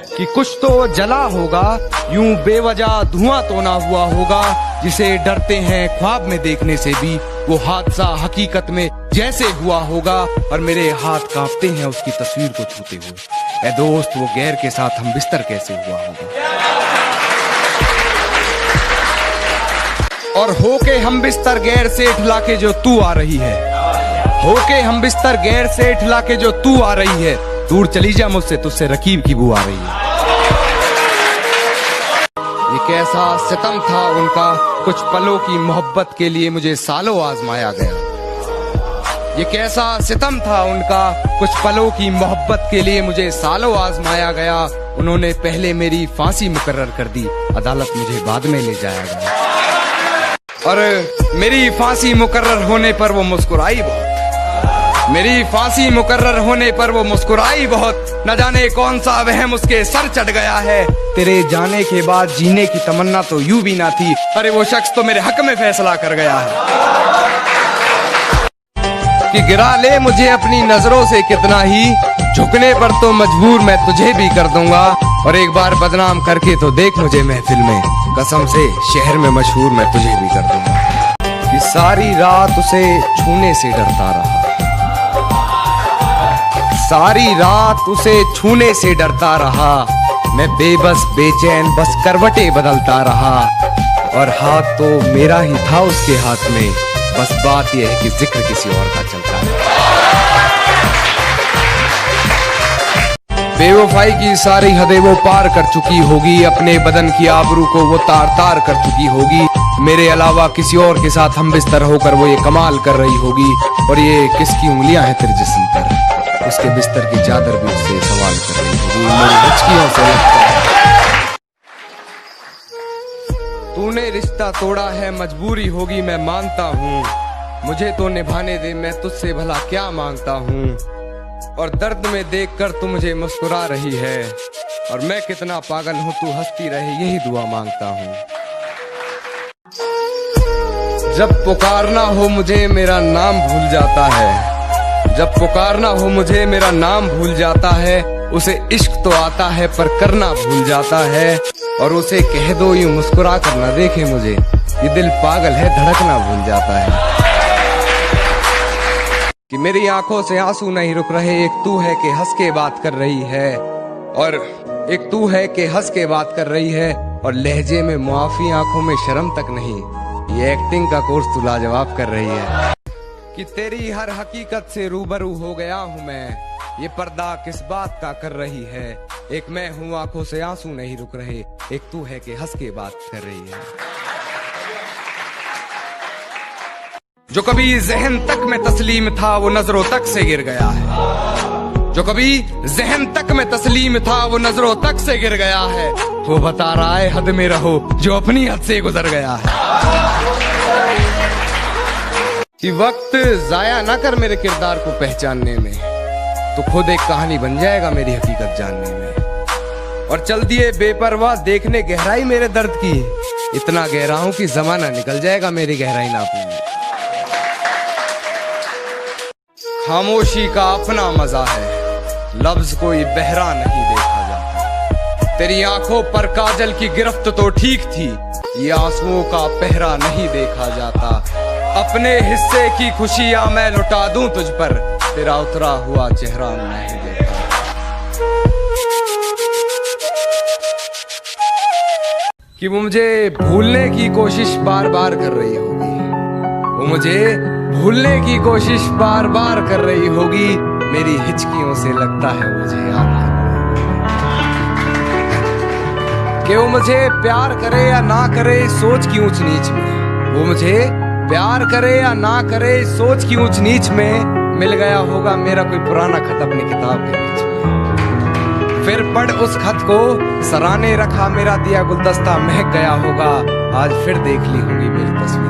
कि कुछ तो जला होगा, यूं बेवजह धुआं तो ना हुआ होगा, जिसे डरते हैं ख्वाब में देखने से भी वो हादसा हकीकत में जैसे हुआ होगा, और मेरे हाथ कांपते हैं उसकी तस्वीर को छूते हुए। ऐ दोस्त, वो गैर के साथ हम बिस्तर कैसे हुआ होगा। और होके हम बिस्तर गैर से ठिला के जो तू आ रही है, होके हम बिस्तर गैर से ठिला के जो तू आ रही है, दूर चली जा मुझसे, तुझसे रकीब की बू आ रही है। ये कैसा सितम था उनका, कुछ पलों की मोहब्बत के लिए मुझे सालों आजमाया गया। ये कैसा सितम था उनका, कुछ पलों की मोहब्बत के लिए मुझे सालों आजमाया गया। उन्होंने पहले मेरी फांसी मुकर्रर कर दी, अदालत मुझे बाद में ले जाया गया। और मेरी फांसी मुकर्रर होने पर वो मुस्कुराई बहुत, मेरी फांसी मुकर्रर होने पर वो मुस्कुराई बहुत। न जाने कौन सा वहम उसके सर चढ़ गया है। तेरे जाने के बाद जीने की तमन्ना तो यूं भी ना थी, अरे वो शख्स तो मेरे हक में फैसला कर गया है कि गिरा ले मुझे अपनी नजरों से कितना ही, झुकने पर तो मजबूर मैं तुझे भी कर दूंगा। और एक बार बदनाम करके तो देख मुझे महफिल में, कसम से शहर में मशहूर मैं तुझे भी कर दूंगा। कि सारी रात उसे छूने से डरता रहा, सारी रात उसे छूने से डरता रहा। मैं बेबस बेचैन बस करवटें बदलता रहा, और हाथ तो मेरा ही था उसके हाथ में, बस बात यह है कि जिक्र किसी और का चलता है। बेवफाई की सारी हदें वो पार कर चुकी होगी, अपने बदन की आबरू को वो तार तार कर चुकी होगी। मेरे अलावा किसी और के साथ हम बिस्तर होकर वो ये कमाल कर रही होगी। और ये किसकी उंगलियां हैं तेरे जिस्म पर, उसके बिस्तर की चादर भी उससे सवाल कर रही होगी। मेरी हिचकियों से लगता है तूने रिश्ता तोड़ा है, मजबूरी होगी मैं मानता हूँ। मुझे तो निभाने दे, मैं तुझसे भला क्या मांगता हूँ। और दर्द में देखकर तू मुझे मुस्कुरा रही है, और मैं कितना पागल हूँ तू हंसती रहे, यही दुआ मांगता हूँ। जब पुकारना हो मुझे मेरा नाम भूल जाता है, जब पुकारना हो मुझे मेरा नाम भूल जाता है। उसे इश्क तो आता है पर करना भूल जाता है, और उसे कह दो यूं मुस्कुरा कर ना देखे मुझे, ये दिल पागल है धड़कना भूल जाता है। कि मेरी आंखों से आंसू नहीं रुक रहे, एक तू है कि हंस के बात कर रही है, और एक तू है कि हंस के बात कर रही है। और लहजे में मुआफी, आंखों में शर्म तक नहीं, ये एक्टिंग का कोर्स तू लाजवाब कर रही है। कि तेरी हर हकीकत से रूबरू हो गया हूँ मैं, ये पर्दा किस बात का कर रही है। एक मैं हूँ आंखों से आंसू नहीं रुक रहे, एक तू है कि हंस के बात कर रही है। जो कभी जहन तक में तस्लीम था वो नजरों तक से गिर गया है, जो कभी जहन तक में तस्लीम था वो नजरों तक से गिर गया है। वो बता रहा है हद में रहो जो अपनी हद से गुजर गया है। कि वक्त जाया ना कर मेरे किरदार को पहचानने में, तो खुद एक कहानी बन जाएगा मेरी हकीकत जानने में। और चल दिए बेपरवाह देखने गहराई मेरे दर्द की, इतना गहरा हूं कि जमाना निकल जाएगा मेरी गहराई नापने में। खामोशी का अपना मजा है, लफ्ज कोई बहरा नहीं देखा जाता। तेरी आंखों पर काजल की गिरफ्त तो ठीक थी, ये आंसुओं का पहरा नहीं देखा जाता। अपने हिस्से की खुशियां मैं लुटा दूं तुझ पर, तेरा उतरा हुआ चेहरा नहीं देखा। कि वो मुझे भूलने की कोशिश बार बार कर रही होगी, वो मुझे भूलने की कोशिश बार बार कर रही होगी। मेरी हिचकियों से लगता है मुझे याद कर कि वो मुझे प्यार करे या ना करे सोच की ऊंच नीच में, वो मुझे प्यार करे या ना करे सोच की ऊंच नीच में। मिल गया होगा मेरा कोई पुराना खत अपनी किताब के बीच में, फिर पढ़ उस खत को, सराहने रखा मेरा दिया गुलदस्ता महक गया होगा। आज फिर देख ली होगी मेरी तस्वीर।